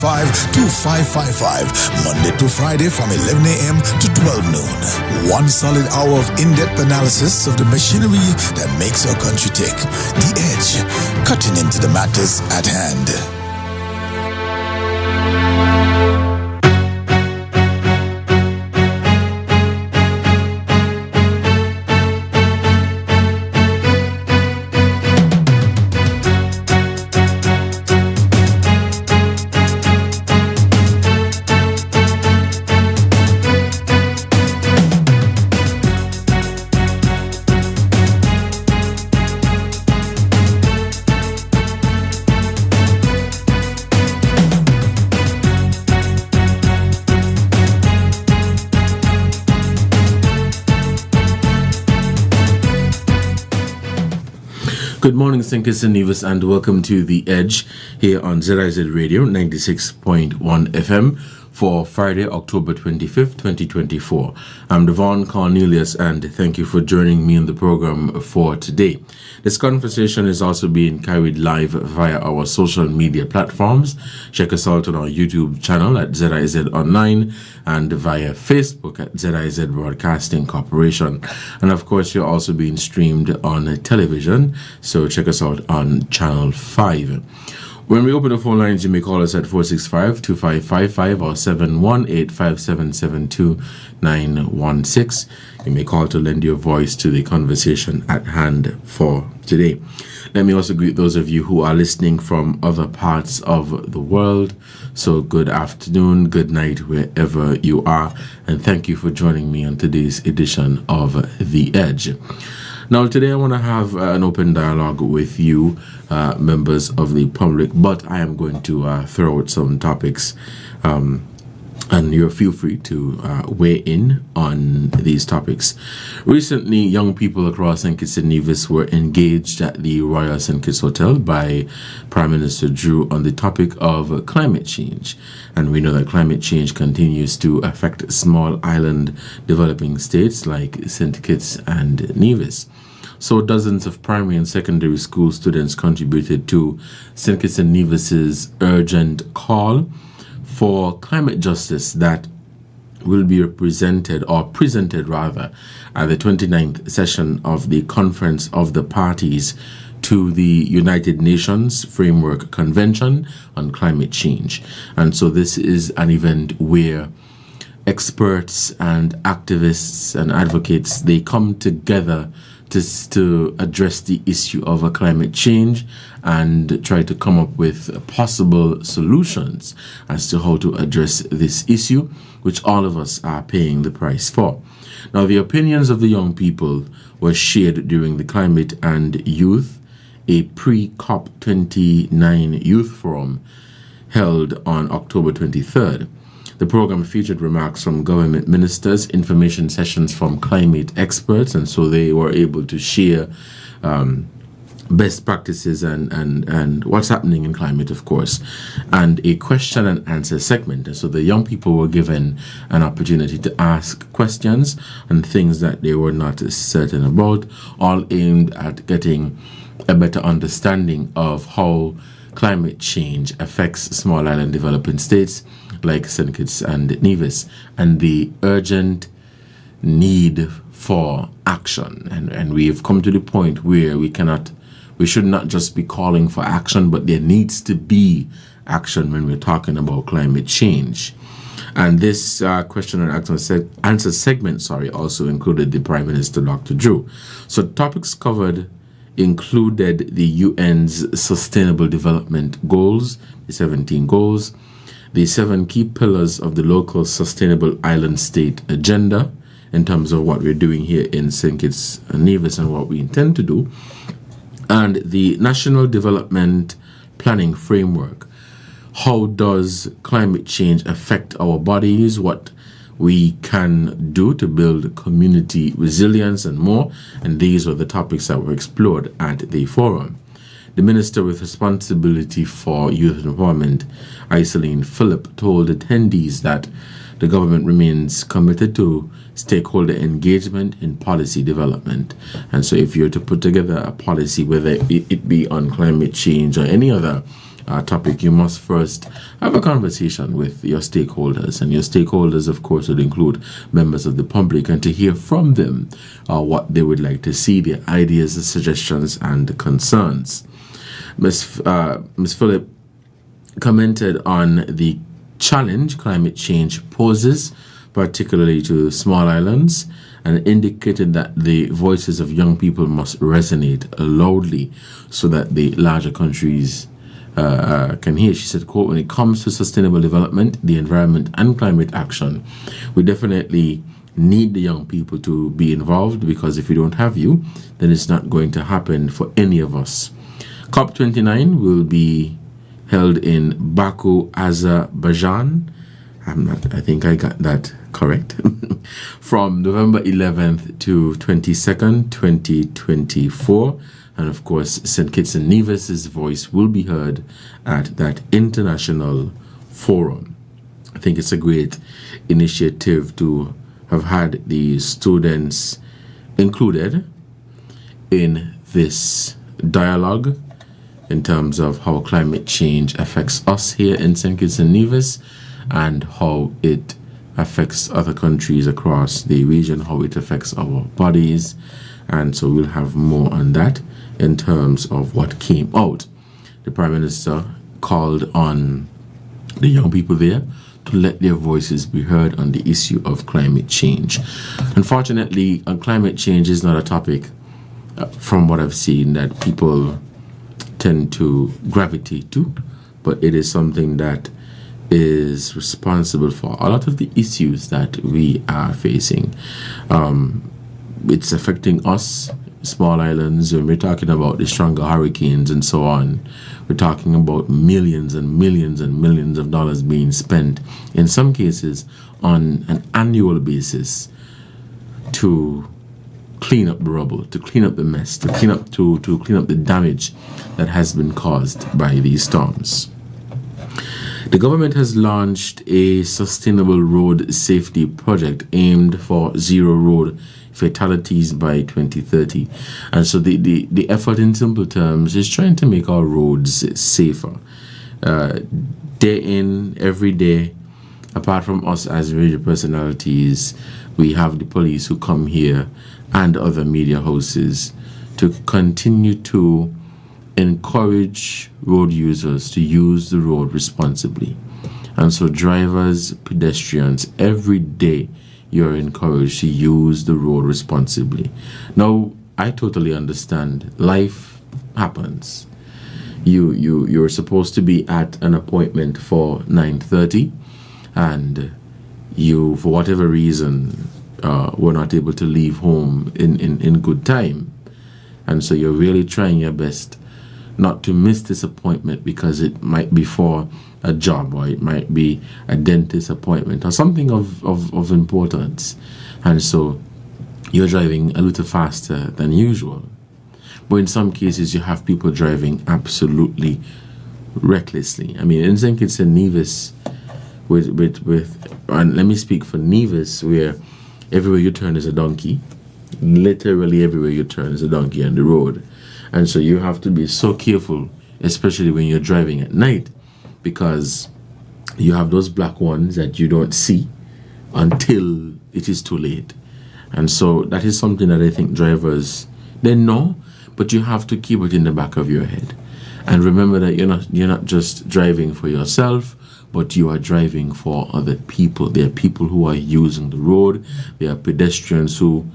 to 555, Monday to Friday from 11 a.m. to 12 noon. One solid hour of in-depth analysis of the machinery that makes our country tick. The Edge, cutting into the matters at hand. Good morning, Sinkers and Nevis, and welcome to The Edge here on ZIZ Radio 96.1 FM for Friday, October 25th, 2024. I'm Devonne Cornelius, and thank you for joining me on the program for today. This conversation is also being carried live via our social media platforms. Check us out on our YouTube channel at ZIZ Online and via Facebook at ZIZ Broadcasting Corporation. And of course, you're also being streamed on television, so check us out on Channel 5. When we open the phone lines, you may call us at 465-2555 or 718-577-2916. You may call to lend your voice to the conversation at hand for today. Let me also greet those of you who are listening from other parts of the world. So good afternoon, good night, wherever you are. And thank you for joining me on today's edition of The Edge. Now, today I want to have an open dialogue with you, members of the public, but I am going to throw out some topics, and you feel free to weigh in on these topics. Recently, young people across St. Kitts and Nevis were engaged at the Royal St. Kitts Hotel by Prime Minister Drew on the topic of climate change. And we know that climate change continues to affect small island developing states like St. Kitts and Nevis. So dozens of primary and secondary school students contributed to St. Kitts and Nevis's urgent call for climate justice that will be presented at the 29th session of the Conference of the Parties to the United Nations Framework Convention on Climate Change. And so this is an event where experts and activists and advocates, they come together to address the issue of climate change and try to come up with possible solutions as to how to address this issue, which all of us are paying the price for. Now, the opinions of the young people were shared during the Climate and Youth, a pre-COP29 youth forum held on October 23rd. The program featured remarks from government ministers, information sessions from climate experts, and so they were able to share best practices and what's happening in climate, of course, and a question and answer segment. And so the young people were given an opportunity to ask questions on things that they were not certain about, all aimed at getting a better understanding of how climate change affects small island developing states like St. Kitts and Nevis, and the urgent need for action. And we have come to the point where we should not just be calling for action, but there needs to be action when we're talking about climate change. And this question and answer segment, also included the Prime Minister, Dr. Drew. So topics covered included the UN's Sustainable Development Goals, the 17 goals, the 7 key pillars of the local sustainable island state agenda in terms of what we're doing here in St. Kitts and Nevis and what we intend to do, and the National Development Planning Framework. How does climate change affect our bodies? What we can do to build community resilience and more. And these were the topics that were explored at the forum. The Minister with responsibility for youth empowerment, Iseline Phillip, told attendees that the government remains committed to stakeholder engagement in policy development. And so if you're to put together a policy, whether it be on climate change or any other topic, you must first have a conversation with your stakeholders. And your stakeholders, of course, would include members of the public, and to hear from them what they would like to see, their ideas, the suggestions, and concerns. Ms. Phillip commented on the challenge climate change poses, particularly to small islands, and indicated that the voices of young people must resonate loudly so that the larger countries can hear. She said, quote, when it comes to sustainable development, the environment, and climate action, we definitely need the young people to be involved, because if we don't have you, then it's not going to happen for any of us. COP29 will be held in Baku, Azerbaijan. I think I got that correct. From November 11th to 22nd, 2024. And of course, St. Kitts and Nevis' voice will be heard at that international forum. I think it's a great initiative to have had the students included in this dialogue in terms of how climate change affects us here in St. Kitts and Nevis, and how it affects other countries across the region, how it affects our bodies. And so we'll have more on that in terms of what came out. The Prime Minister called on the young people there to let their voices be heard on the issue of climate change. Unfortunately, climate change is not a topic, from what I've seen, that people tend to gravitate to, but it is something that is responsible for a lot of the issues that we are facing. It's affecting us, small islands. When we're talking about the stronger hurricanes and so on, we're talking about millions and millions and millions of dollars being spent, in some cases on an annual basis, to clean up the rubble, to clean up the mess, to clean up the damage that has been caused by these storms. The government has launched a sustainable road safety project aimed for zero road fatalities by 2030. And so the effort, in simple terms, is trying to make our roads safer. Day in, every day, apart from us as radio personalities, we have the police who come here and other media houses to continue to encourage road users to use the road responsibly. And so drivers, pedestrians, every day you're encouraged to use the road responsibly. Now, I totally understand. Life happens. You're supposed to be at an appointment for 9:30, and you, for whatever reason, were not able to leave home in good time. And so you're really trying your best not to miss this appointment, because it might be for a job, or it might be a dentist appointment, or something of importance. And so you're driving a little faster than usual. But in some cases, you have people driving absolutely recklessly. I mean, in St. Kitts and Nevis, and let me speak for Nevis, where everywhere you turn is a donkey. Literally everywhere you turn is a donkey on the road. And so you have to be so careful, especially when you're driving at night, because you have those black ones that you don't see until it is too late. And so that is something that I think drivers, they know, but you have to keep it in the back of your head. And remember that you're not just driving for yourself, but you are driving for other people. There are people who are using the road. There are pedestrians who,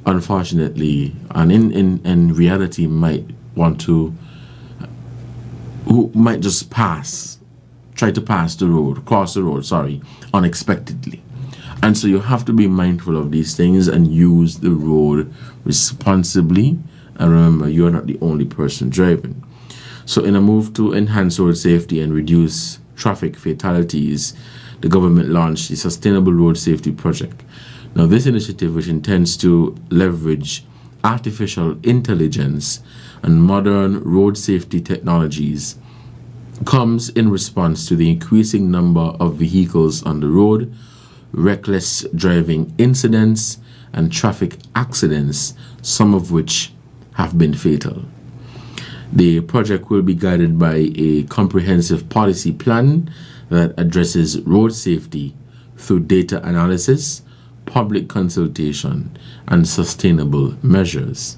unfortunately, and in reality, might just try to cross the road, unexpectedly. And so you have to be mindful of these things and use the road responsibly. And remember, you're not the only person driving. So in a move to enhance road safety and reduce traffic fatalities, the government launched the Sustainable Road Safety Project. Now, this initiative, which intends to leverage artificial intelligence and modern road safety technologies, comes in response to the increasing number of vehicles on the road, reckless driving incidents, and traffic accidents, some of which have been fatal. The project will be guided by a comprehensive policy plan that addresses road safety through data analysis, public consultation, and sustainable measures.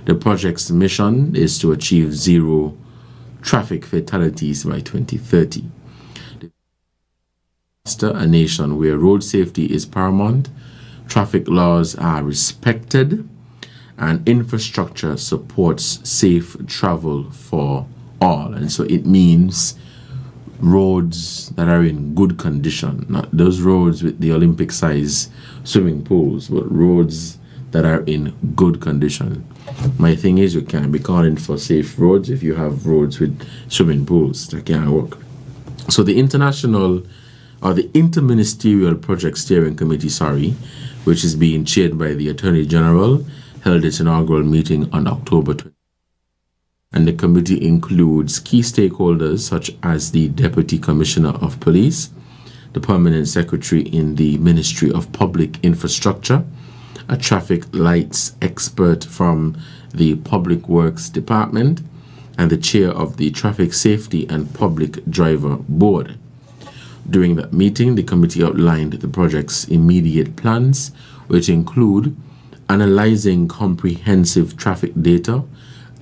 The project's mission is to achieve zero traffic fatalities by 2030. A nation where road safety is paramount, traffic laws are respected, and infrastructure supports safe travel for all. And so it means roads that are in good condition, not those roads with the Olympic size swimming pools, but roads that are in good condition. My thing is, you can't be calling for safe roads if you have roads with swimming pools. That can't work. So the Interministerial Project Steering Committee, which is being chaired by the Attorney General, held its inaugural meeting on October 20. And the committee includes key stakeholders such as the Deputy Commissioner of Police, the Permanent Secretary in the Ministry of Public Infrastructure, a traffic lights expert from the Public Works Department, and the chair of the Traffic Safety and Public Driver Board. During that meeting, the committee outlined the project's immediate plans, which include analyzing comprehensive traffic data,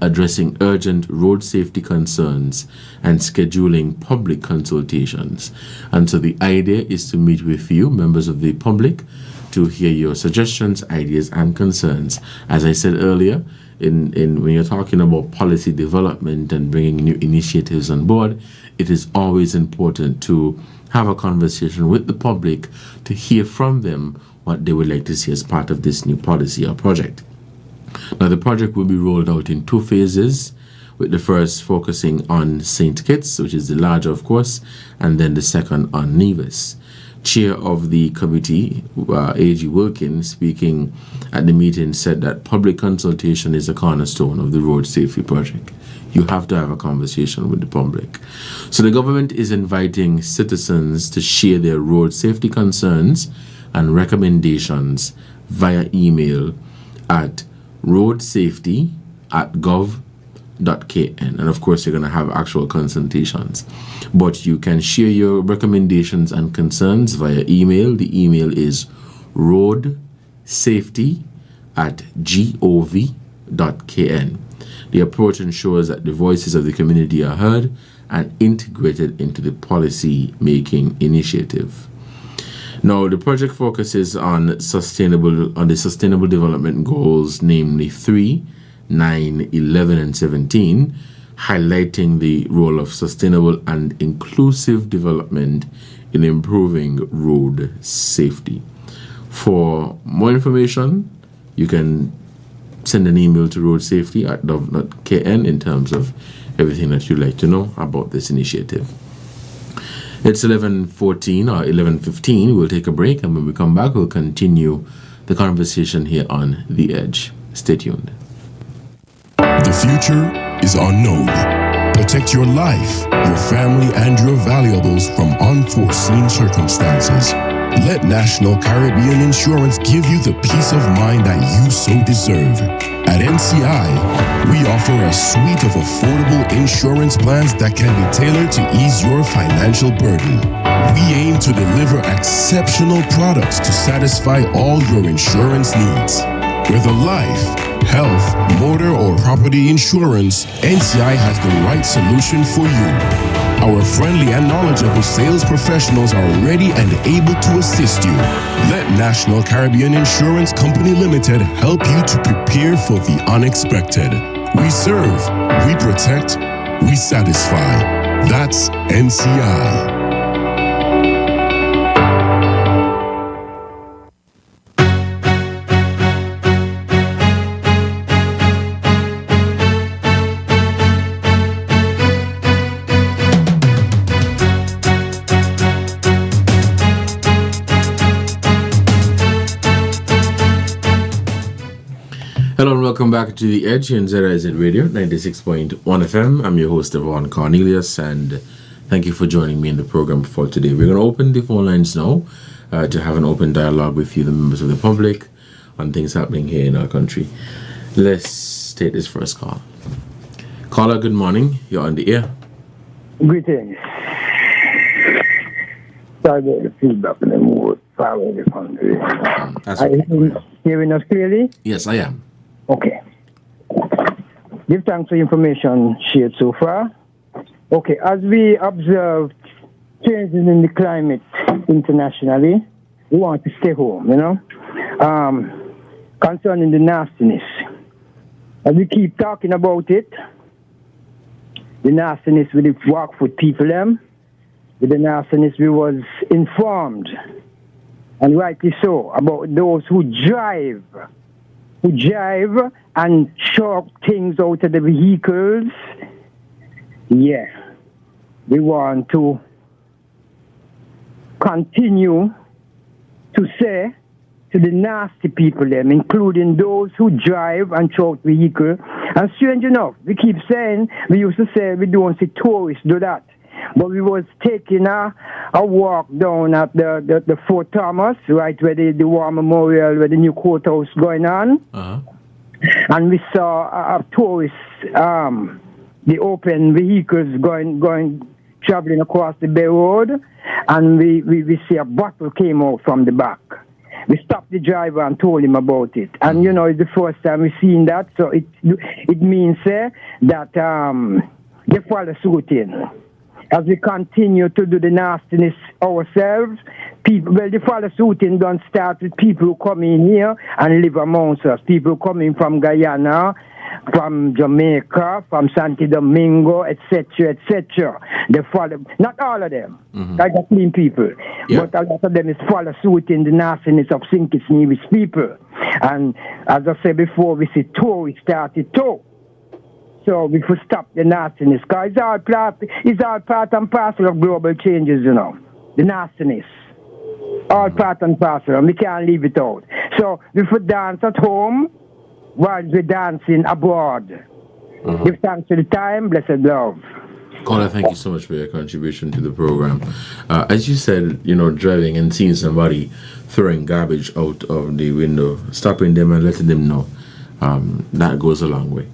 addressing urgent road safety concerns, and scheduling public consultations. And so the idea is to meet with you, members of the public, to hear your suggestions, ideas, and concerns. As I said earlier, in when you're talking about policy development and bringing new initiatives on board, it is always important to have a conversation with the public to hear from them what they would like to see as part of this new policy or project. Now, the project will be rolled out in 2 phases, with the first focusing on St. Kitts, which is the larger, of course, and then the second on Nevis. Chair of the committee, A.G. Wilkins, speaking at the meeting, said that public consultation is a cornerstone of the road safety project. You have to have a conversation with the public. So the government is inviting citizens to share their road safety concerns and recommendations via email at roadsafety@gov.kn. And of course, you're going to have actual consultations. But you can share your recommendations and concerns via email. The email is roadsafety@gov.kn. The approach ensures that the voices of the community are heard and integrated into the policy-making initiative. Now, the project focuses on the sustainable development goals, namely 3, 9, 11, and 17, highlighting the role of sustainable and inclusive development in improving road safety. For more information, you can send an email to roadsafety@gov.kn in terms of everything that you'd like to know about this initiative. It's 11:14 or 11:15. We'll take a break, and when we come back, we'll continue the conversation here on The Edge. Stay tuned. The future is unknown. Protect your life, your family, and your valuables from unforeseen circumstances. Let National Caribbean Insurance give you the peace of mind that you so deserve. At NCI, we offer a suite of affordable insurance plans that can be tailored to ease your financial burden. We aim to deliver exceptional products to satisfy all your insurance needs. Whether life, health, motor, or property insurance, NCI has the right solution for you. Our friendly and knowledgeable sales professionals are ready and able to assist you. Let National Caribbean Insurance Company Limited help you to prepare for the unexpected. We serve, we protect, we satisfy. That's NCI. Hello and welcome back to The Edge in ZIZ Radio, 96.1 FM. I'm your host, Devonne Cornelius, and thank you for joining me in the program for today. We're going to open the phone lines now to have an open dialogue with you, the members of the public, on things happening here in our country. Let's take this first call. Caller, good morning. You're on the air. Greetings. Sorry about the feedback in the mood. Far away from the That's Are okay. you hearing us clearly? Yes, I am. Okay. Give thanks for information shared so far. Okay, as we observe changes in the climate internationally, we want to stay home, concerning the nastiness. As we keep talking about it, the nastiness with the Rockfoot people, with the nastiness we was informed, and rightly so, about those who drive and shove things out of the vehicles. Yeah, we want to continue to say to the nasty people, including those who drive and throw out vehicles. And strange enough, we keep saying, we used to say we don't see tourists do that. But we was taking a walk down at the Fort Thomas, right where the War Memorial, where the new courthouse going on. Uh-huh. And we saw a tourist, the open vehicles traveling across the Bay Road, and we see a bottle came out from the back. We stopped the driver and told him about it. And, it's the first time we've seen that, so it means that they follow suit in. As we continue to do the nastiness ourselves, the follow suit in don't start with people who come in here and live amongst us. People coming from Guyana, from Jamaica, from Santo Domingo, etc., etc. They follow, not all of them, like the clean people, but a lot of them is follow suit in the nastiness of Sinkis Nevis people. And as I said before, we see tourists started too. So we should stop the nastiness, because it's all part and parcel of global changes, the nastiness. All part and parcel, and we can't leave it out. So we should dance at home while we're dancing abroad. Give thanks to the time, blessed love. Caller, thank you so much for your contribution to the program. As you said, driving and seeing somebody throwing garbage out of the window, stopping them and letting them know, that goes a long way.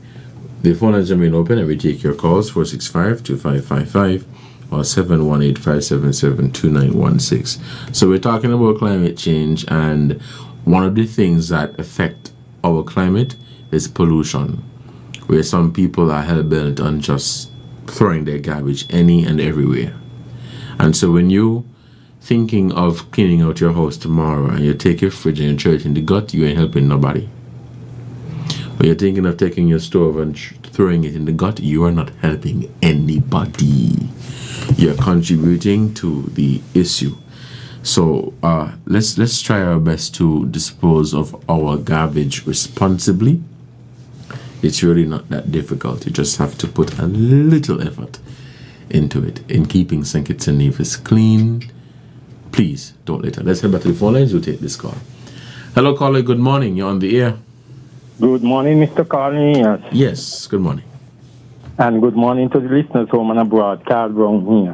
The phone lines remain open and we take your calls, 465-2555 or 718-577-2916. So we're talking about climate change, and one of the things that affect our climate is pollution, where some people are hell-bent on just throwing their garbage any and everywhere. And so when you thinking of cleaning out your house tomorrow and you take your fridge and you throw it in the gut, you ain't helping nobody. When you're thinking of taking your stove and throwing it in the gut, you are not helping anybody. You're contributing to the issue. So let's try our best to dispose of our garbage responsibly. It's really not that difficult. You just have to put a little effort into it in keeping St. Kitts and Nevis clean. Please don't litter. Let's head back to the phone lines. We'll take this call. Hello, caller. Good morning. You're on the air. Good morning, Mr. Cornelius. Yes, good morning. And good morning to the listeners home and abroad. Carl Brown here.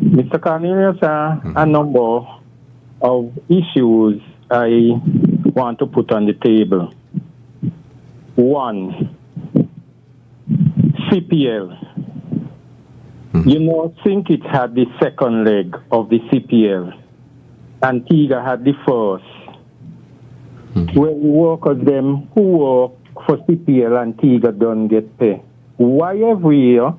Mr. Cornelius, a number of issues I want to put on the table. One, CPL. Think it had the second leg of the CPL. Antigua had the first. Where the workers them who work for CPL Antigua don't get paid. Why every year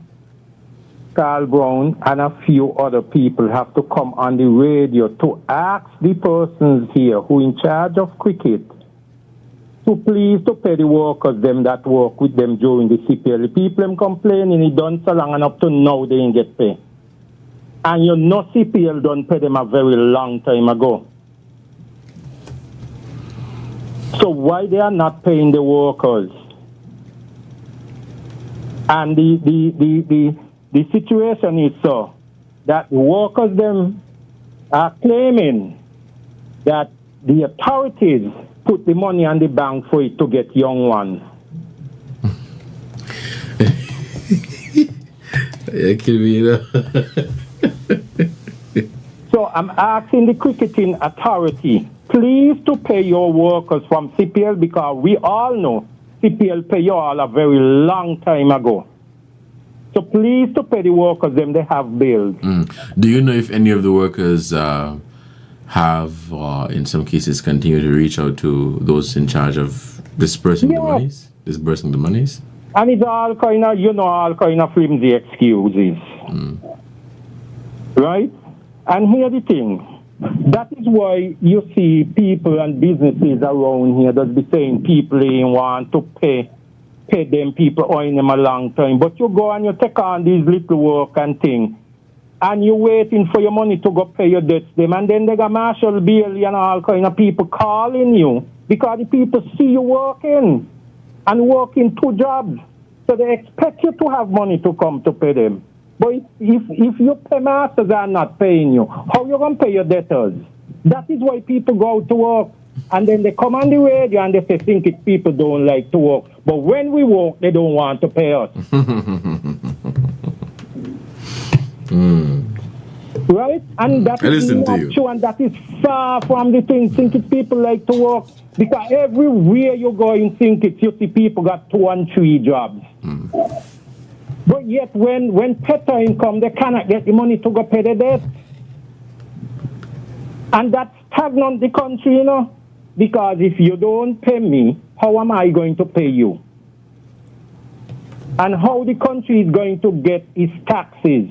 Carl Brown and a few other people have to come on the radio to ask the persons here who in charge of cricket to please to pay the workers them that work with them during the CPL. The people them complaining it done so long and up to now they ain't get paid. And CPL don't pay them a very long time ago. So why they are not paying the workers? And the situation is so that the workers them are claiming that the authorities put the money on the bank for it to get young ones. So I'm asking the cricketing authority, please to pay your workers from CPL, because we all know CPL pay you all a very long time ago. So please to pay the workers them, they have bills. Do you know if any of the workers have, in some cases, continue to reach out to those in charge of dispersing the monies? Disbursing the monies? And it's all kind of, all kind of flimsy excuses. Right? And here's the thing. That is why you see people and businesses around here that be saying people ain't want to pay them, people owing them a long time. But you go and you take on these little work and things, and you're waiting for your money to go pay your debts them, and then they got Marshall Bailey and all kind of people calling you because the people see you working and working 2 jobs. So they expect you to have money to come to pay them. But if your paymasters are not paying you, how you going to pay your debtors? That is why people go out to work. And then they come on the radio and they say, think it's people don't like to work. But when we work, they don't want to pay us. Right? And that is not true, and that is far from the thing. Think it's people like to work. Because everywhere you go in think it's, you see people got 2 and 3 jobs. But yet when pay time come, they cannot get the money to go pay the debt. And that's stagnant the country, Because if you don't pay me, how am I going to pay you? And how the country is going to get its taxes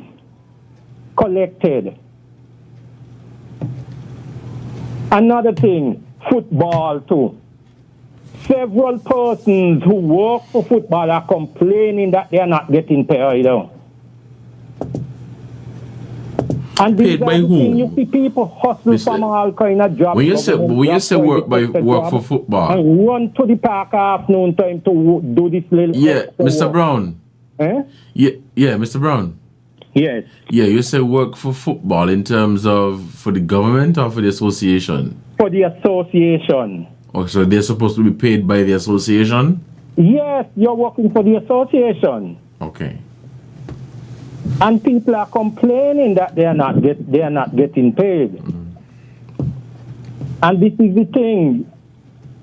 collected. Another thing, football too. Several persons who work for football are complaining that they are not getting paid either. And paid by whom? You see people hustle from all kind of jobs. When you say work for football, and run to the park afternoon time to do this little. Yeah, Mr. Brown. Yeah, Mr. Brown. Yes. Yeah, you say work for football in terms of for the government or for the association? For the association. Oh, so they're supposed to be paid by the association? Yes, you're working for the association. Okay. And people are complaining that they are not getting paid. And this is the thing,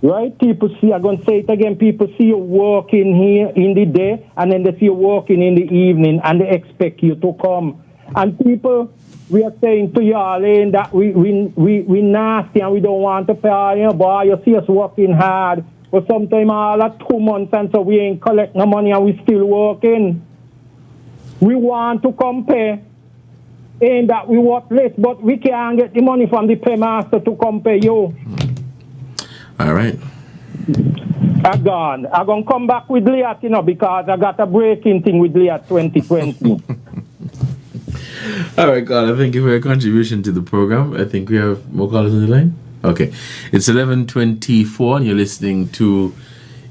right? People see, I'm going to say it again, people see you working here in the day, and then they see you working in the evening, and they expect you to come. And people, we are saying to y'all that we nasty and we don't want to pay, boy, you see us working hard, but sometimes all at 2 months, and so we ain't collect no money and we still working. We want to come pay. Ain't that we work less, but we can't get the money from the paymaster to come pay you. All right. I'm gone. I'm going to come back with Liat, because I got a breaking thing with Liat 2020. All right, Carla, thank you for your contribution to the program. I think we have more callers on the line. Okay. It's 11:24 and you're listening to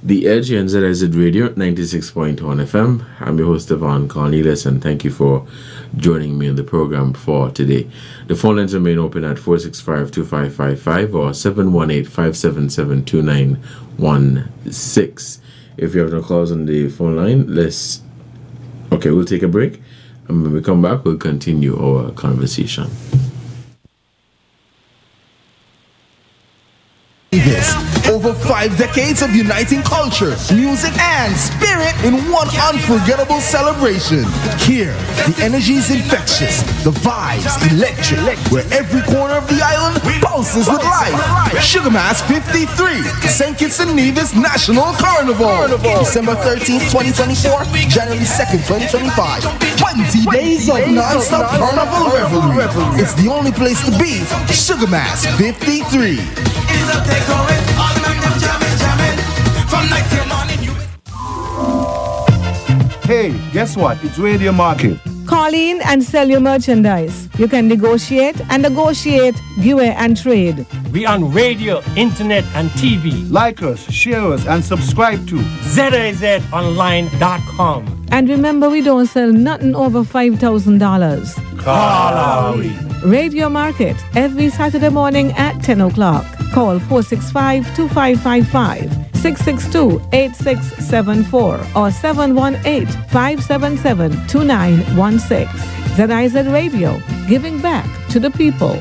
The Edge here on ZIZ Radio 96.1 FM. I'm your host, Devonne Cornelius, and thank you for joining me in the program for today. The phone lines remain open at 465-2555 or 718-577-2916. If you have no calls on the phone line, we'll take a break. And when we come back, we'll continue our conversation. Over 5 decades of uniting culture, music, and spirit in one unforgettable celebration. Here, the energy is infectious, the vibes electric, where every corner of the island pulses with life. Sugar Mass 53, St. Kitts and Nevis National Carnival. December 13th, 2024, January 2nd, 2025. 20 days of non-stop carnival revelry. It's the only place to be. Sugar Mass 53. Hey, guess what? It's Radio Market. Call in and sell your merchandise. You can negotiate and negotiate, give away and trade. We on radio, internet, and TV. Like us, share us, and subscribe to ZIZonline.com. And remember, we don't sell nothing over $5,000. Call Radio Market, every Saturday morning at 10 o'clock. Call 465-2555, 662-8674 or 718-577-2916. ZIZ Radio, giving back to the people.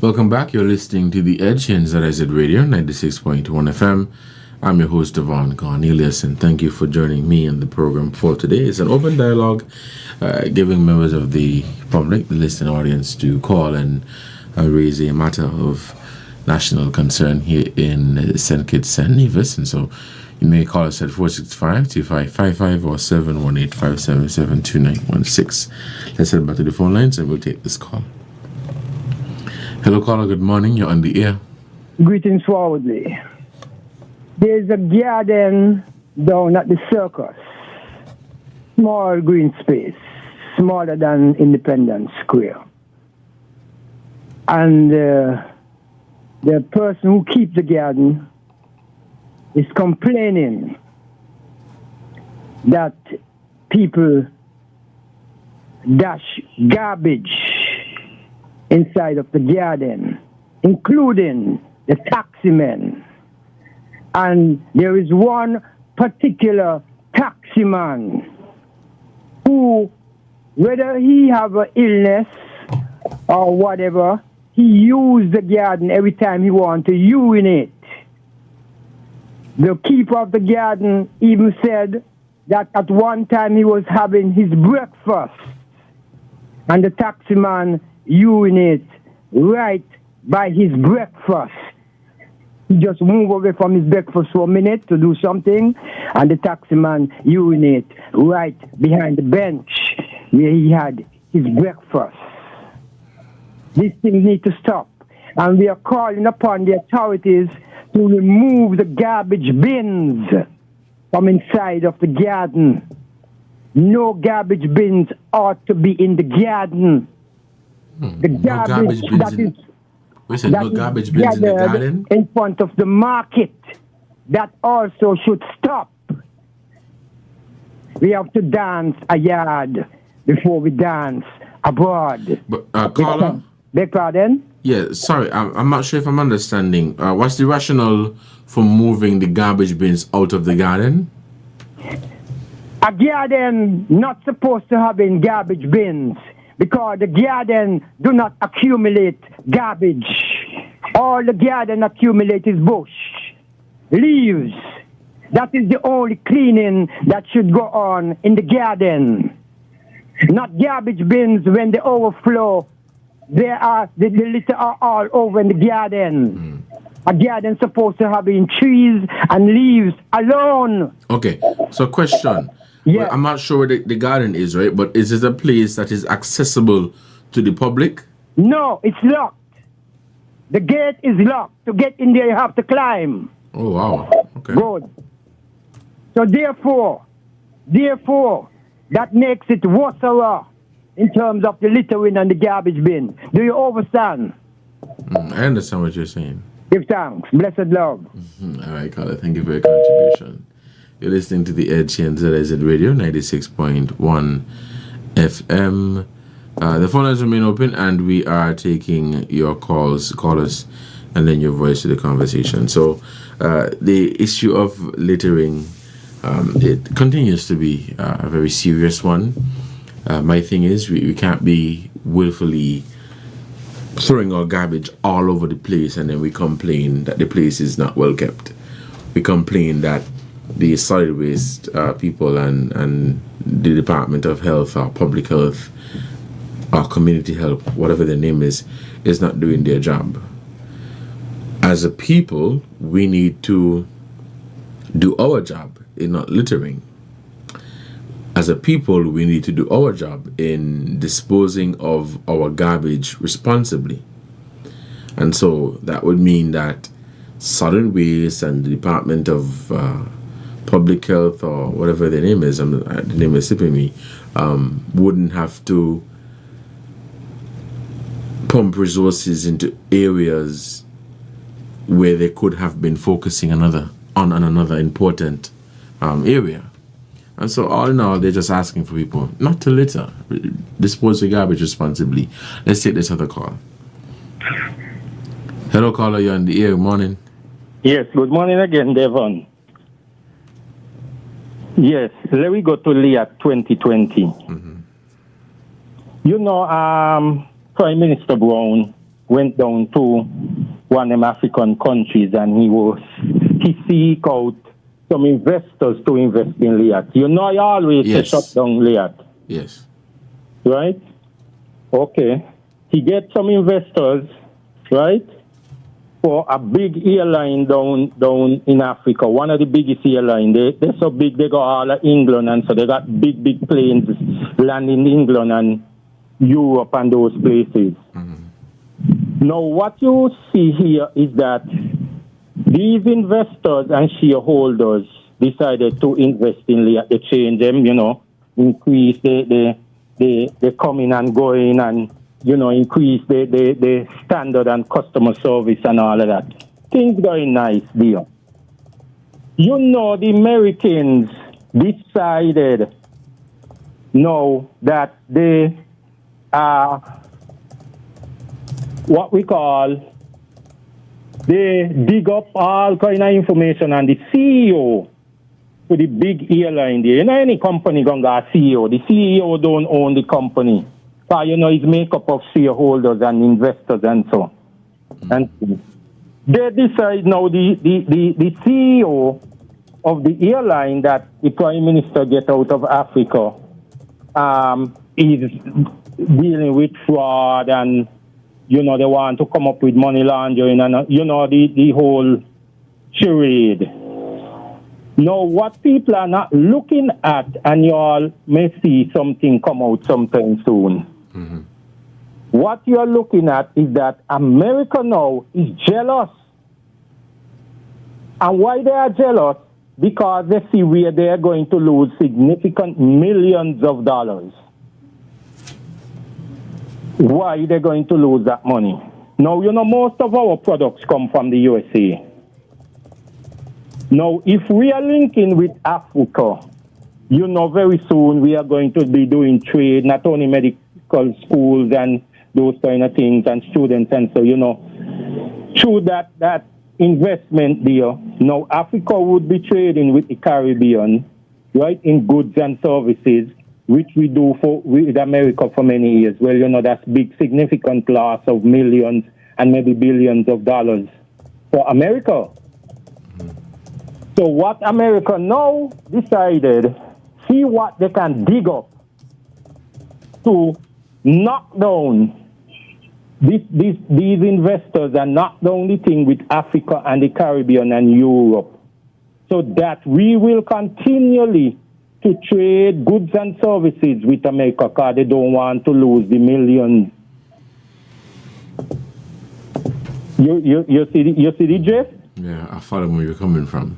Welcome back. You're listening to The Edge here in ZIZ Radio, 96.1 FM. I'm your host, Devonne Cornelius, and thank you for joining me in the program for today. It's an open dialogue giving members of the public, the listening audience, to call and raise a matter of national concern here in St. Kitts, St. Nevis. And so you may call us at 465-2555 or 718-577-2916. Let's head back to the phone lines and we'll take this call. Hello, caller. Good morning. You're on the air. Greetings forwardly. There's a garden down at the circus. Small green space, smaller than Independence Square. And the person who keeps the garden is complaining that people dash garbage inside of the garden, including the taximen. And there is one particular taximan who, whether he have an illness or whatever, he used the garden every time he want to urinate. The keeper of the garden even said that at one time he was having his breakfast and the taximan urinate right by his breakfast. He just move away from his breakfast for a minute to do something, and the taximan urinate right behind the bench where he had his breakfast. These things need to stop, and we are calling upon the authorities to remove the garbage bins from inside of the garden. No garbage bins ought to be in the garden. The garbage no garbage bins in the garden? In front of the market, that also should stop. We have to dance a yard before we dance abroad. But caller? Beg pardon? Yeah, sorry, I'm not sure if I'm understanding. What's the rationale for moving the garbage bins out of the garden? A garden not supposed to have in garbage bins, because the garden do not accumulate garbage. All the garden accumulate is bush, leaves. That is the only cleaning that should go on in the garden. Not garbage bins when they overflow. The litter are all over in the garden. A garden supposed to have in trees and leaves alone. Okay, so question. Yeah. Well, I'm not sure where the garden is, right? But is it a place that is accessible to the public? No, it's locked. The gate is locked. To get in there, you have to climb. Oh, wow. Okay. Good. So therefore, that makes it worse in terms of the littering and the garbage bin. Do you understand? I understand what you're saying. Give thanks. Blessed love. All right, caller. Thank you for your contribution. You're listening to The Edge here on ZIZ Radio, 96.1 FM. The phone lines remain open, and we are taking your calls, callers, and then your voice to the conversation. So the issue of littering, it continues to be a very serious one. My thing is, we can't be willfully throwing our garbage all over the place, and then we complain that the place is not well kept. We complain that the solid waste people and the Department of Health or Public Health or Community Health, whatever their name is not doing their job. As a people, we need to do our job in not littering. As a people, we need to do our job in disposing of our garbage responsibly. And so that would mean that solid waste and the Department of Public Health or whatever the name is, the name is slipping me, wouldn't have to pump resources into areas where they could have been focusing on another important area. And so all in all, they're just asking for people not to litter, dispose of garbage responsibly. Let's take this other call. Hello, caller, you're on the air. Good morning. Yes, good morning again, Devon. Yes, let me go to Leah 2020. You know, Prime Minister Brown went down to one of them African countries and he seek out some investors to invest in Liat. You know, I always say shut down Liat. Yes. Right? Okay. He gets some investors, right, for a big airline down in Africa, one of the biggest airlines. They're so big, they go all of England, and so they got big planes landing in England and Europe and those places. Mm-hmm. Now, what you see here is that these investors and shareholders decided to invest in Liat. They change them, increase the coming and going and, increase the standard and customer service and all of that. Things going nice there. The Americans decided now that they are what we call, they dig up all kind of information and the CEO for the big airline there. Any company gonna got a CEO. The CEO don't own the company. Because, it's made up of shareholders and investors and so on. And they decide now the CEO of the airline that the Prime Minister get out of Africa is dealing with fraud and, they want to come up with money laundering and, the whole charade. Now, what people are not looking at, and you all may see something come out sometime soon. Mm-hmm. What you are looking at is that America now is jealous. And why they are jealous? Because they see where they are going to lose significant millions of dollars. Why they're going to lose that money? Now, most of our products come from the USA. Now, if we are linking with Africa, very soon we are going to be doing trade, not only medical schools and those kind of things and students. And so, through that investment there, now Africa would be trading with the Caribbean, right, in goods and services, which we do with America for many years. Well, that's big, significant loss of millions and maybe billions of dollars for America. So what America now decided, see what they can dig up to knock down these investors and knock down the thing with Africa and the Caribbean and Europe, so that we will continually to trade goods and services with America because they don't want to lose the millions. You see the drift? Yeah, I follow where you're coming from.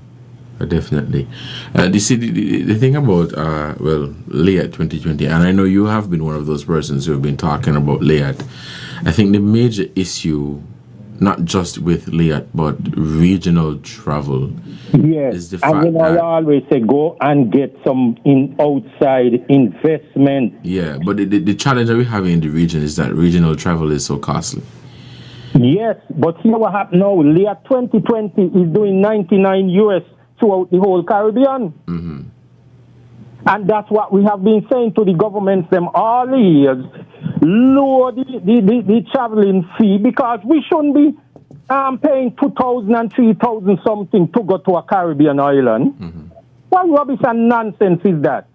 Definitely. You see, the thing about, Liat 2020, and I know you have been one of those persons who have been talking about Liat. I think the major issue, not just with Liat, but regional travel, is the fact that I always say go and get some outside investment. Yeah, but the challenge that we have in the region is that regional travel is so costly. Yes, but here what happened now, Liat 2020 is doing 99 US throughout the whole Caribbean. Mm-hmm. And that's what we have been saying to the governments them all the years. Lower the traveling fee, because we shouldn't be paying 2,000 and 3,000 something to go to a Caribbean island. Mm-hmm. What rubbish and nonsense is that?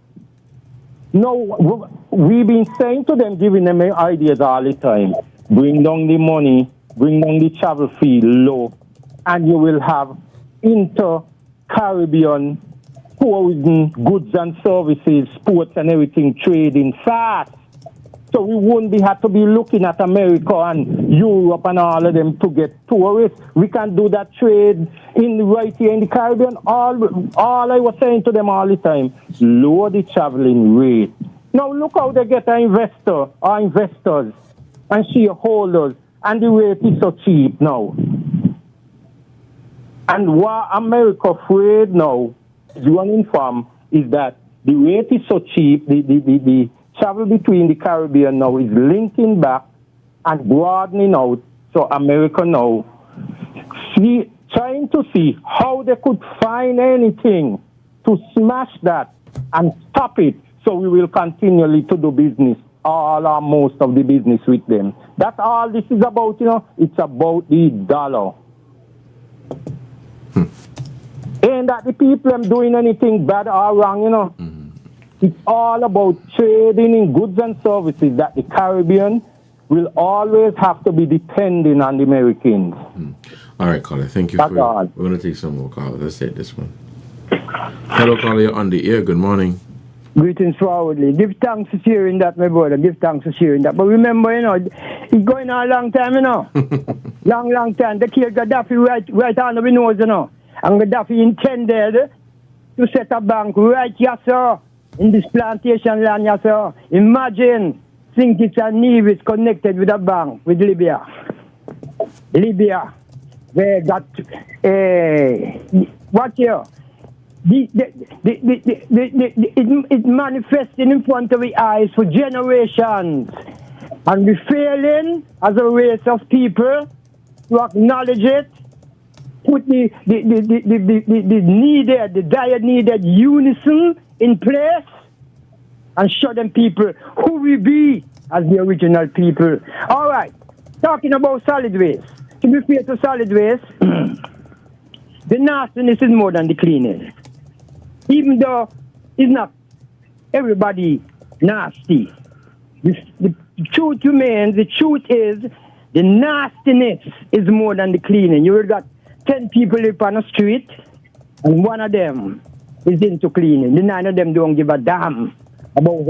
No, we've been saying to them, giving them ideas all the time. Bring down the money, bring down the travel fee low, and you will have inter-Caribbean tourism, goods and services, sports and everything trading fast. So we wouldn't have to be looking at America and Europe and all of them to get tourists. We can do that trade right here in the Caribbean. All I was saying to them all the time, lower the traveling rate. Now look how they get an investor or investors and shareholders, and the rate is so cheap now. And what America afraid now is running from is that the rate is so cheap, the travel between the Caribbean now is linking back and broadening out. So America now trying to see how they could find anything to smash that and stop it, so we will continually to do business all or most of the business with them. That's all this is about, It's about the dollar. Ain't that the people am doing anything bad or wrong, It's all about trading in goods and services that the Caribbean will always have to be depending on the Americans. All right, caller. Thank you. That's all. We're going to take some more callers. Let's take this one. Hello, caller. You're on the air. Good morning. Greetings forwardly. Give thanks for sharing that, my brother. Give thanks for sharing that. But remember, it's going on a long time, long time. They killed Gaddafi right under the nose, And Gaddafi intended to set a bank right here, sir, in this plantation land, yes, sir. Imagine St. Kitts and Nevis connected with a bank with Libya. They got what here? It manifesting in front of the eyes for generations, and we're failing as a race of people to acknowledge it, put the dire needed unison in place, and show them people who we be as the original people. All right, talking about solid waste. To be fair to solid waste, the nastiness is more than the cleanness. Even though it's not everybody nasty. The truth remains, the truth is, the nastiness is more than the cleaning. You will got 10 people live on the street, and one of them is into cleaning. The 9 of them don't give a damn about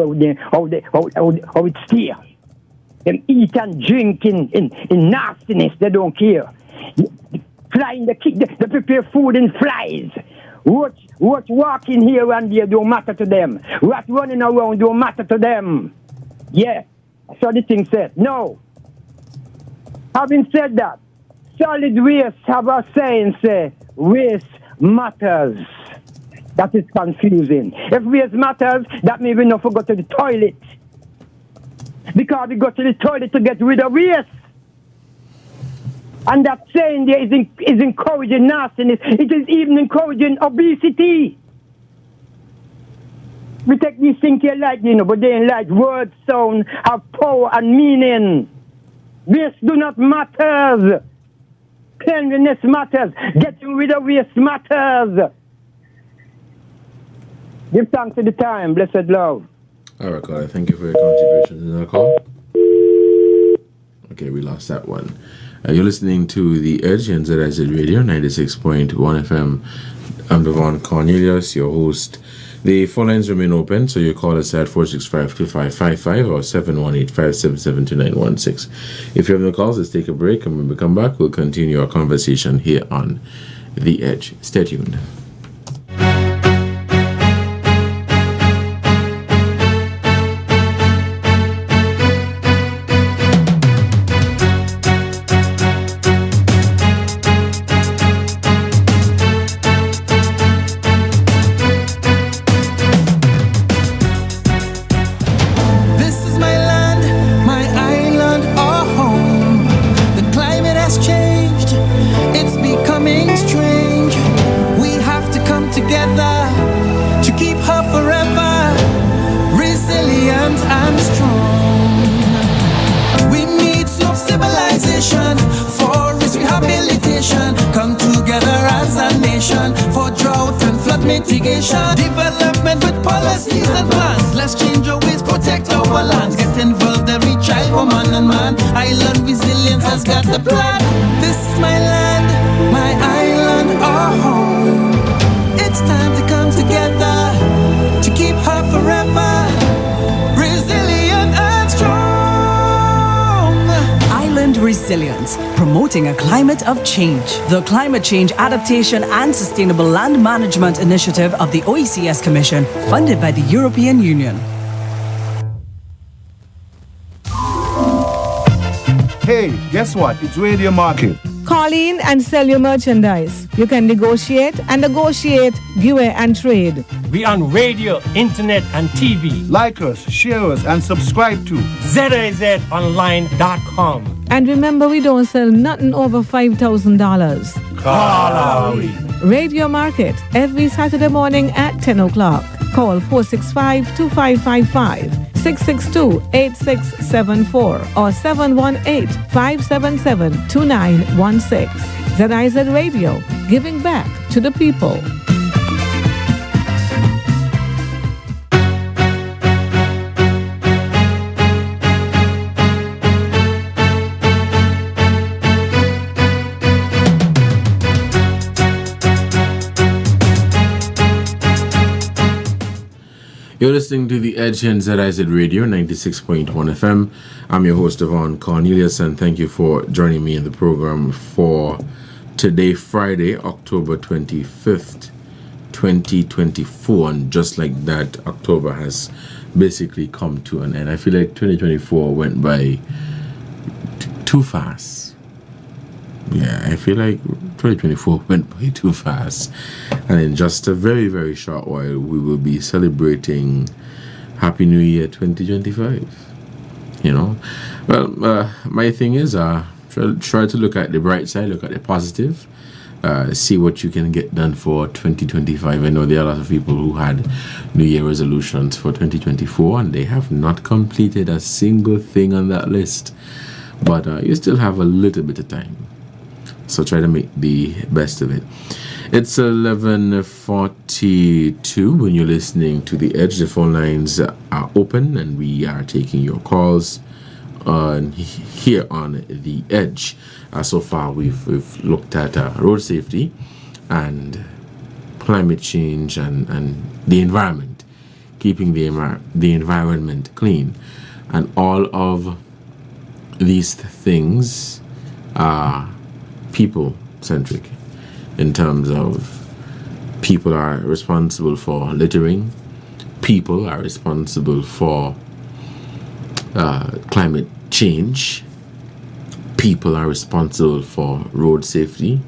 how it steers. Them eat and drink in nastiness, they don't care. Flying they prepare food in flies. What's walking here and there don't matter to them. What's running around don't matter to them. Yeah, so the thing said. No. Having said that, solid waste have a saying say, waste matters. That is confusing. If waste matters, that means we not forgot to the toilet. Because we go to the toilet to get rid of waste. And that saying there is encouraging nastiness. It is even encouraging obesity. We take these things here light, but they ain't light. Words, sound, have power and meaning. Waste do not matter. Cleanliness matters. Getting rid of waste matters. Give thanks to the time. Blessed love. All right, caller. Thank you for your contribution. Another call? Okay, we lost that one. You're listening to The Edge on ZIZ Radio, 96.1 FM. I'm Devonne Cornelius, your host. The phone lines remain open, so you call us at 465-2555 or 718-577-2916. If you have no calls, let's take a break, and when we come back, we'll continue our conversation here on The Edge. Stay tuned. Development with policies and plans. Let's change our ways, protect our lands. Get involved, every child, woman and man. Island resilience has got the plan. This is my land, my island, our home. It's time to come together to keep her forever resilient and strong. Island Resilience, promoting a climate of change. The Climate Change Adaptation and Sustainable Land Management Initiative of the OECS Commission, funded by the European Union. Hey, guess what? It's Radio Market. Call in and sell your merchandise. You can negotiate, give away and trade. We on radio, internet, and TV. Like us, share us, and subscribe to ZIZonline.com. And remember, we don't sell nothing over $5,000. Call Radio Market, every Saturday morning at 10 o'clock. Call 465-2555. 662-8674 or 718-577-2916. ZIZ Radio, giving back to the people. You're listening to The Edge here on ZIZ Radio, 96.1 FM. I'm your host, Devonne Cornelius, and thank you for joining me in the program for today, Friday, October 25th, 2024. And just like that, October has basically come to an end. I feel like 2024 went by too fast. Yeah, I feel like 2024 went by too fast. And in just a very, very short while, we will be celebrating Happy New Year 2025. You know? Well, my thing is, try to look at the bright side, look at the positive, see what you can get done for 2025. I know there are a lot of people who had New Year resolutions for 2024, and they have not completed a single thing on that list. But you still have a little bit of time. So try to make the best of it. It's 11:42 when you're listening to The Edge. The phone lines are open and we are taking your calls here on The Edge. So far we've looked at road safety and climate change and the environment, keeping the environment clean. And all of these things are people-centric in terms of people are responsible for littering, people are responsible for climate change, people are responsible for road safety.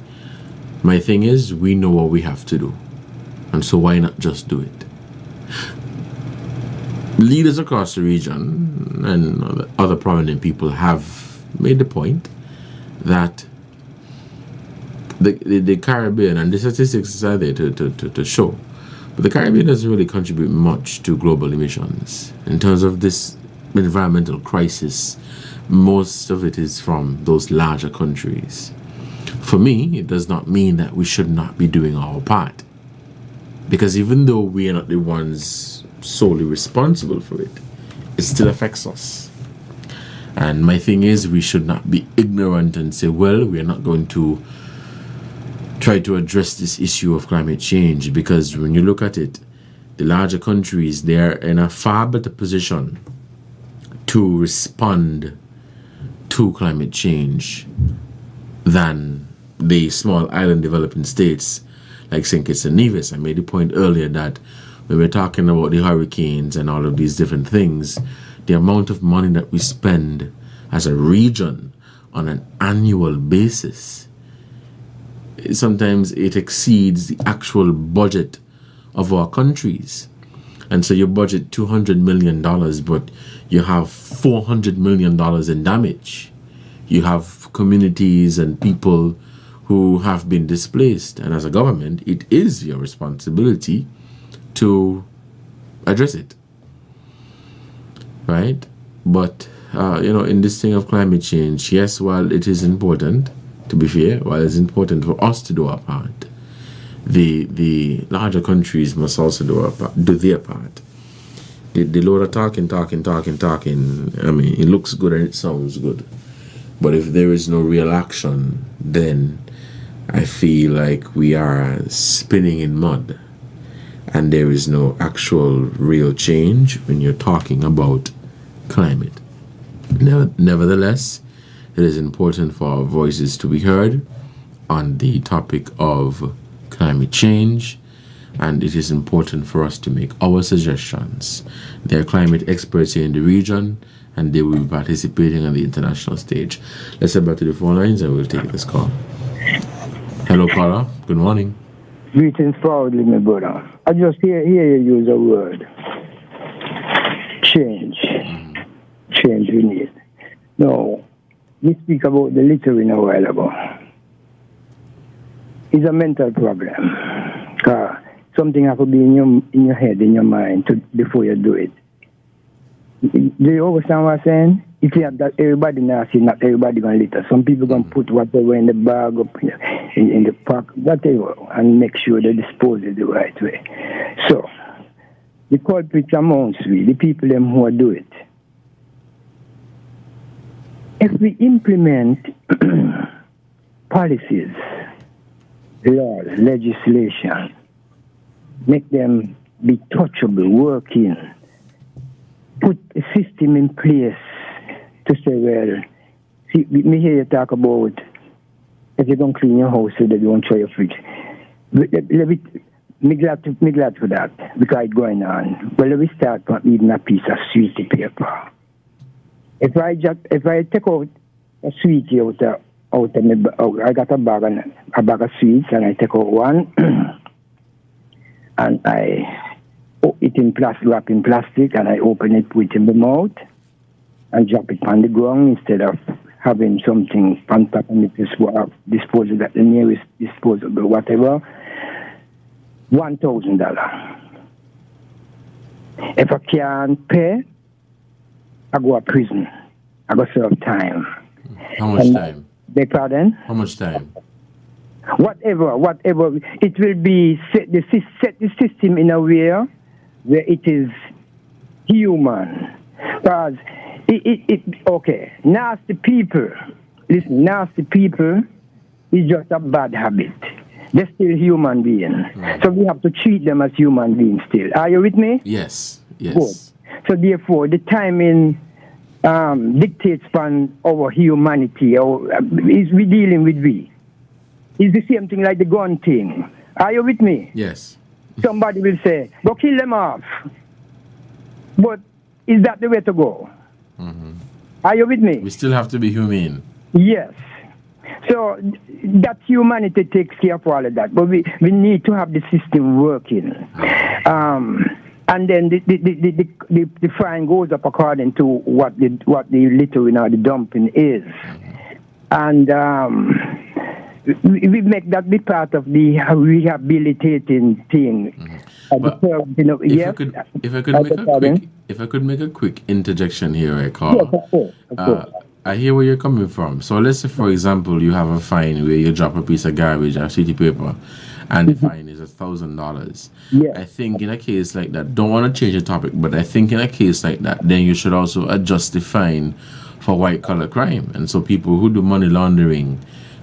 My thing is, we know what we have to do, and so why not just do it? Leaders across the region and other prominent people have made the point that the Caribbean, and the statistics are there to show, but the Caribbean doesn't really contribute much to global emissions. In terms of this environmental crisis, most of it is from those larger countries. For me, it does not mean that we should not be doing our part, because even though we are not the ones solely responsible for it, it still affects us. And my thing is, we should not be ignorant and say, well, we are not going to try to address this issue of climate change, because when you look at it, the larger countries, they're in a far better position to respond to climate change than the small island developing states like St. Kitts and Nevis. I made the point earlier that when we're talking about the hurricanes and all of these different things, the amount of money that we spend as a region on an annual basis, sometimes it exceeds the actual budget of our countries. And so you budget $200 million, but you have $400 million in damage. You have communities and people who have been displaced. And as a government, it is your responsibility to address it. Right? But, in this thing of climate change, yes, while it is important, to be fair, while it's important for us to do our part, the larger countries must also do their part. The load of talking, I mean, it looks good and it sounds good. But if there is no real action, then I feel like we are spinning in mud. And there is no actual real change when you're talking about climate. Nevertheless, it is important for our voices to be heard on the topic of climate change, and it is important for us to make our suggestions. There are climate experts here in the region, and they will be participating on the international stage. Let's head back to the phone lines and we'll take this call. Hello, caller. Good morning. Greetings proudly, my brother. I just hear you use a word. Change. Change we need. No. We speak about the littering a while ago. It's a mental problem. Something has to be in your head, in your mind, before you do it. Do you understand what I'm saying? If you have that, everybody now see, not everybody gonna litter. Some people gonna put whatever in the bag up in the pack, whatever, and make sure they dispose it the right way. So the culprits amongst we, the people them who do it. If we implement policies, laws, legislation, make them be touchable, working, put a system in place to say, well, see, me hear you talk about if you don't clean your house so that you won't throw your fridge. Me glad for that because it's going on. Well, let me start from even a piece of sweetie paper. If I take out a sweetie out of my bag, I got a bag of sweets, and I take out one, and I put it in plastic, wrap in plastic, and I open it, put it in the mouth, and drop it on the ground instead of having something on top of it disposable at the nearest disposable, whatever. $1,000. If I can't pay, I go to prison. I go serve time. How much time? Beg pardon? How much time? Whatever. It will be set the system in a way where it is human. Because okay, nasty people is just a bad habit. They're still human beings. So we have to treat them as human beings still. Are you with me? Yes. Good. So therefore, the timing dictates upon our humanity. Is we dealing with we? It's the same thing like the gun thing. Are you with me? Yes. Somebody will say, go kill them off. But is that the way to go? Mm-hmm. Are you with me? We still have to be humane. Yes. So that humanity takes care of all of that. But we need to have the system working. And then the fine goes up according to what the littering or the dumping is. And we make that be part of the rehabilitating thing. If I could make a quick interjection here, Carl. Yes, of course. I hear where you're coming from. So let's say, for example, you have a fine where you drop a piece of garbage or city paper, and the fine is $1,000. Yeah. I think in a case like that, don't want to change the topic, but I think in a case like that, then you should also adjust the fine for white collar crime. And so people who do money laundering,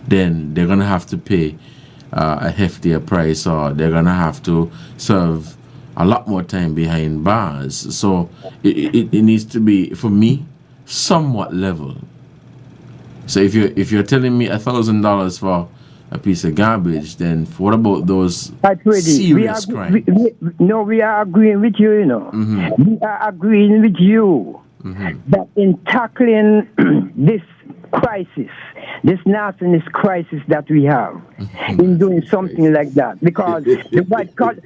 then they're gonna have to pay a heftier price, or they're gonna have to serve a lot more time behind bars. So it needs to be, for me, somewhat level. So if you're telling me $1,000 for a piece of garbage, then what about those serious crimes? We are agreeing with you, Mm-hmm. We are agreeing with you that in tackling this crisis, this nastiness crisis that we have, in doing something like that, because the white collar,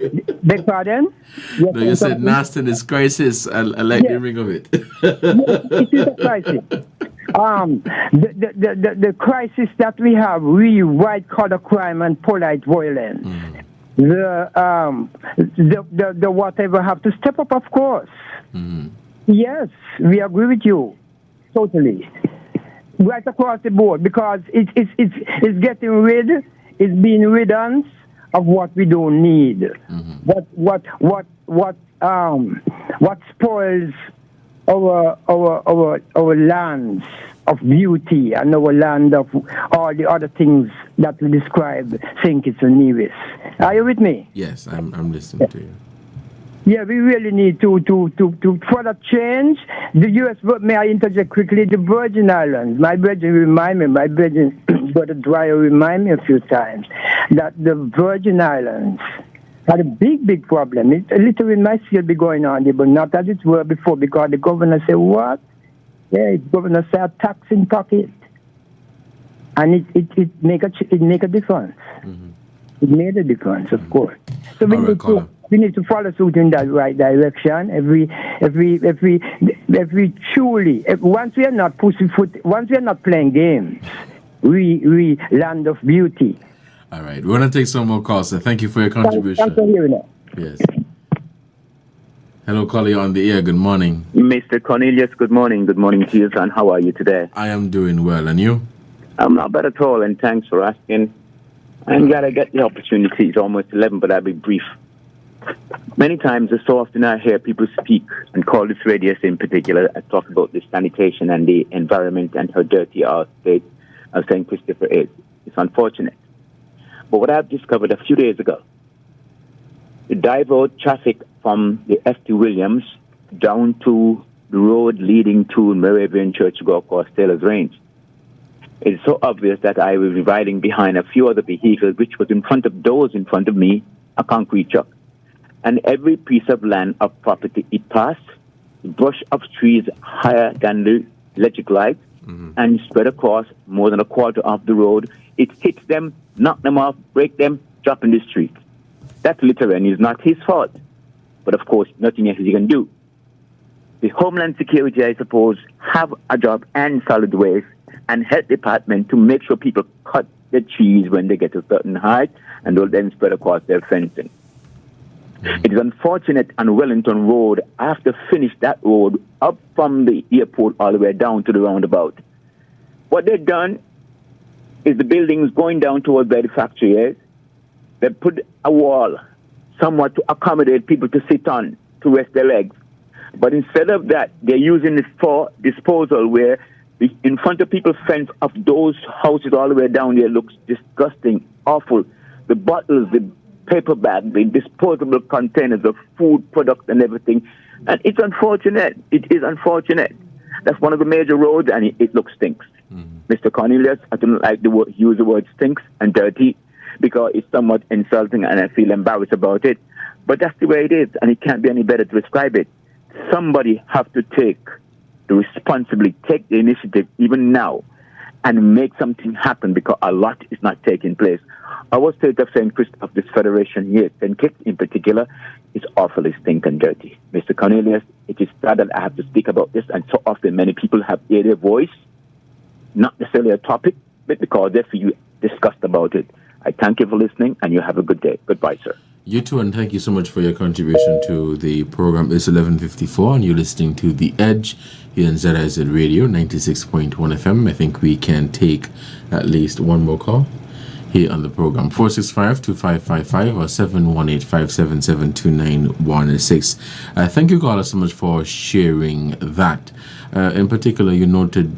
beg pardon? Yes, no, you said nastiness crisis. I like the ring of it. Yes, it is a crisis. The crisis that we have, white collar crime and polite violence. The whatever have to step up, of course. Yes, we agree with you totally. Right across the board, because it's being riddance of what we don't need. What spoils our lands of beauty and our land of all the other things that we describe, think it's a nearest. Are you with me? Yes, I'm listening to you. Yeah, we really need to further change. The U.S., may I interject quickly, the Virgin Islands, my Brother Dwyer remind me a few times that the Virgin Islands had a big problem. A little in my still be going on there, but not as it were before, because the governor said, what? Yeah, the governor said tax in pocket. And it make a difference. It made a difference, of course. So we need to follow suit in that right direction. Once we are not once we are not playing games, we land of beauty. All right, we're gonna take some more calls. So thank you for your contribution. Thanks for hearing that. Yes. Hello, caller, you're on the air. Good morning. Mr. Cornelius, good morning. Good morning to you, son. How are you today? I am doing well. And you? I'm not bad at all, and thanks for asking. I'm glad I get the opportunity. It's almost 11, but I'll be brief. Many times, so often I hear people speak and call this radio in particular and talk about the sanitation and the environment and how dirty our state of St. Christopher is. It's unfortunate. But what I've discovered a few days ago, to divert traffic from the F.T. Williams down to the road leading to Moravian Church to go across Taylor's Range. It's so obvious that I was riding behind a few other vehicles, which was in front of those in front of me, a concrete truck. And every piece of land of property it passed, brush of trees higher than the electric light, and spread across more than a quarter of the road. It hits them, knock them off, break them, drop in the street. That littering is not his fault. But of course, nothing else he can do. The Homeland Security, I suppose, have a job and solid waste and health department to make sure people cut the trees when they get to a certain height and will then spread across their fencing. It is unfortunate on Wellington Road, after finish that road up from the airport all the way down to the roundabout. What they've done is the buildings going down towards where the factory is. They put a wall somewhat to accommodate people to sit on, to rest their legs. But instead of that, they're using it for disposal, where in front of people's fence of those houses all the way down there looks disgusting, awful. The bottles, the paper bag, the disposable containers of food products and everything. And it's unfortunate. It is unfortunate. That's one of the major roads, and it looks stinks. Mr. Cornelius, I don't like to use the word stinks and dirty because it's somewhat insulting and I feel embarrassed about it. But that's the way it is, and it can't be any better to describe it. Somebody have to take the responsibility, take the initiative even now and make something happen because a lot is not taking place. Our state of St. Christopher, this federation here, St. Kitts in particular, is awfully stink and dirty. Mr. Cornelius, it is sad that I have to speak about this, and so often many people have aired their voice, not necessarily a topic, but because they feel discussed about it. I thank you for listening, and you have a good day. Goodbye, sir. You too, and thank you so much for your contribution to the program. It's 11:54, and you're listening to The Edge here in ZIZ Radio, 96.1 FM. I think we can take at least one more call here on the program. 465-2555 or 718-577-2916. Thank you, caller, so much for sharing that. In particular, you noted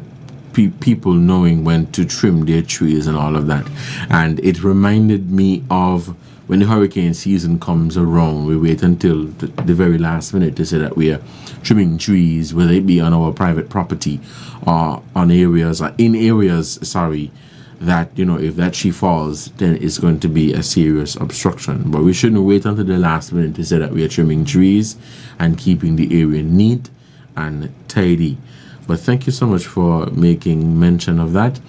people knowing when to trim their trees and all of that. And it reminded me of when the hurricane season comes around, we wait until the very last minute to say that we are trimming trees, whether it be on our private property or on areas, or in areas, that, if that tree falls, then it's going to be a serious obstruction. But we shouldn't wait until the last minute to say that we are trimming trees and keeping the area neat and tidy. But thank you so much for making mention of that,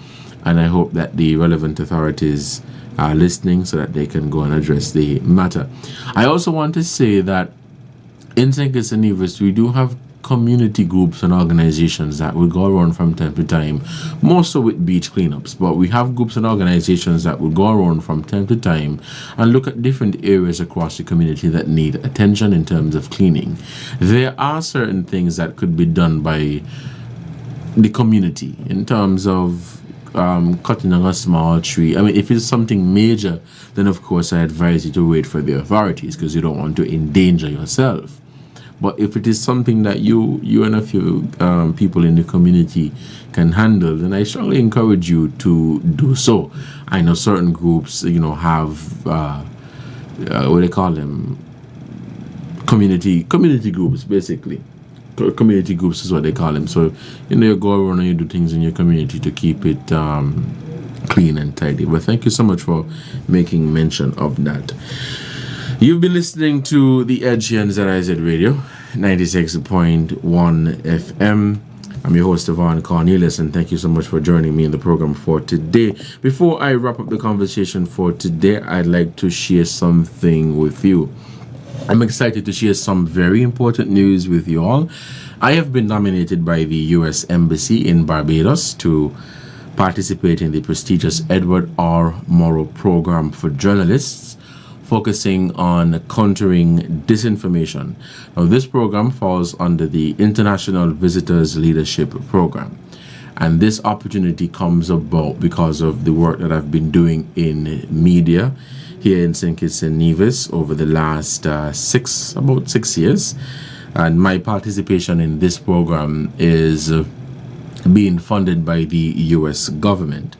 and I hope that the relevant authorities are listening so that they can go and address the matter. I also want to say that in St. Kitts and Nevis, we do have community groups and organizations that will go around from time to time, more so with beach cleanups, but we have groups and organizations that will go around from time to time and look at different areas across the community that need attention in terms of cleaning. There are certain things that could be done by the community in terms of cutting down a small tree. I mean, if it's something major, then of course I advise you to wait for the authorities because you don't want to endanger yourself. But if it is something that you and a few people in the community can handle, then I strongly encourage you to do so. I know certain groups, have what do they call them? Community groups, basically. Community groups is what they call them. So, you go around and you do things in your community to keep it clean and tidy. But thank you so much for making mention of that. You've been listening to The Edge here on ZIZ Radio, 96.1 FM. I'm your host, Devonne Cornelius, and thank you so much for joining me in the program for today. Before I wrap up the conversation for today, I'd like to share something with you. I'm excited to share some very important news with you all. I have been nominated by the U.S. Embassy in Barbados to participate in the prestigious Edward R. Murrow Program for Journalists focusing on countering disinformation. Now, this program falls under the International Visitors Leadership Program. And this opportunity comes about because of the work that I've been doing in media here in St. Kitts and Nevis over the last about 6 years. And my participation in this program is being funded by the U.S. government.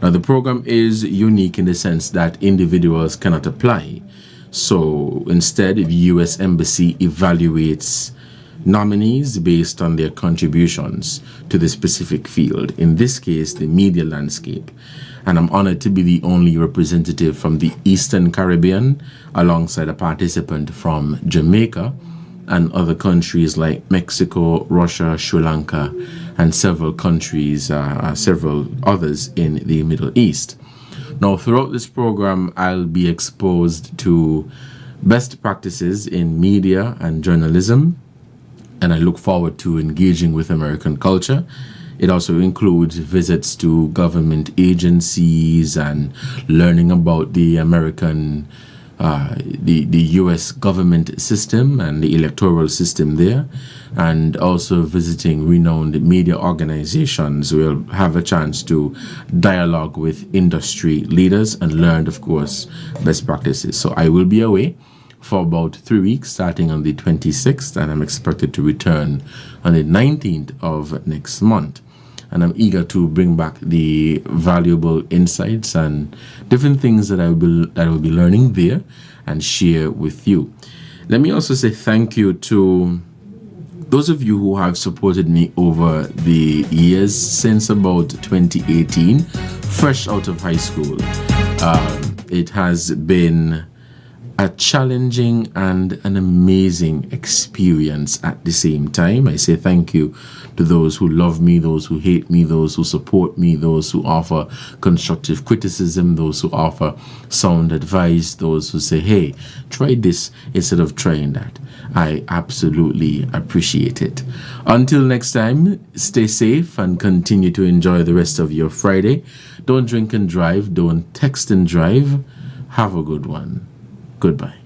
Now, the program is unique in the sense that individuals cannot apply. So instead, the U.S. Embassy evaluates nominees based on their contributions to the specific field, in this case, the media landscape. And I'm honored to be the only representative from the Eastern Caribbean, alongside a participant from Jamaica and other countries like Mexico, Russia, Sri Lanka, and several countries, several others in the Middle East. Now, throughout this program, I'll be exposed to best practices in media and journalism, and I look forward to engaging with American culture. It also includes visits to government agencies and learning about the American, the U.S. government system and the electoral system there, and also visiting renowned media organizations. We'll have a chance to dialogue with industry leaders and learn, of course, best practices. So I will be away for about 3 weeks, starting on the 26th, and I'm expected to return on the 19th of next month. And I'm eager to bring back the valuable insights and different things that I will be learning there and share with you. Let me also say thank you to those of you who have supported me over the years since about 2018, fresh out of high school. It has been a challenging and an amazing experience at the same time. I say thank you to those who love me, those who hate me, those who support me, those who offer constructive criticism, those who offer sound advice, those who say, hey, try this instead of trying that. I absolutely appreciate it. Until next time, stay safe and continue to enjoy the rest of your Friday. Don't drink and drive. Don't text and drive. Have a good one. Goodbye.